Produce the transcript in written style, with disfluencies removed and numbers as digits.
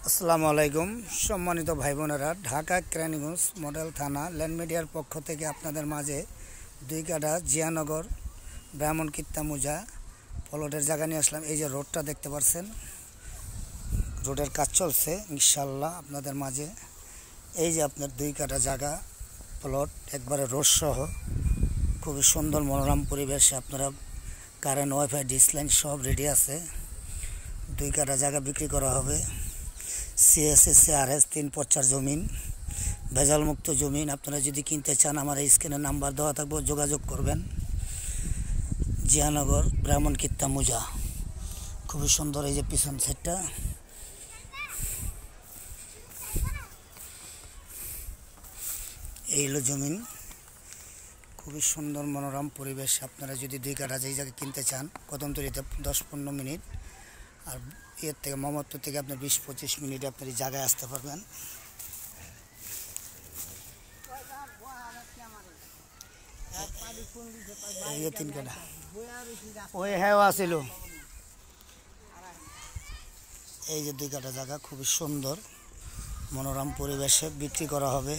আসসালামু আলাইকুম সম্মানিত ভাই বোনেরা, ঢাকা কেরানীগঞ্জ মডেল থানা ল্যান্ড মিডিয়ার পক্ষ থেকে আপনাদের মাঝে 2 কাঠা জিয়ানগর ব্রাহ্মণকিত্তা মুজা প্লটের জায়গা নিয়ে আসলাম। এই যে রোডটা দেখতে পাচ্ছেন, রোডের কাজ চলছে ইনশাল্লাহ আপনাদের মাঝে। এই যে আপনার 2 কাঠা জায়গা প্লট, একবারে রোড সহ, খুবই সুন্দর মনোরম পরিবেশে আপনারা কারেন্ট, ওয়াইফাই, ডিশ লাইন সব রেডি আছে। 2 কাঠা জায়গা বিক্রি করা হবে। CSS/CRS 3 পর্চার জমিন, ভেজালমুক্ত জমিন। আপনারা যদি কিনতে চান আমার এই স্ক্রিনে নাম্বার দেওয়া থাকবে, যোগাযোগ করবেন। জিয়ানগর ব্রাহ্মণকিত্তা মুজা, খুবই সুন্দর। এই যে পিছন সাইডটা, এই হলো জমিন, খুবই সুন্দর মনোরম পরিবেশ। আপনারা যদি 2 কাঠা যেই জায়গায় কিনতে চান, কদমতলীতে 10-15 মিনিট, আর এর থেকে মোহাম্মদপুর থেকে আপনার 20-25 মিনিটে আপনার এই জায়গায় আসতে পারবেন। এই যে 3 কাঠা ওই হ্যাঁ আসিল। এই যে 2 কাঠা জায়গা খুবই সুন্দর মনোরম পরিবেশে বিক্রি করা হবে।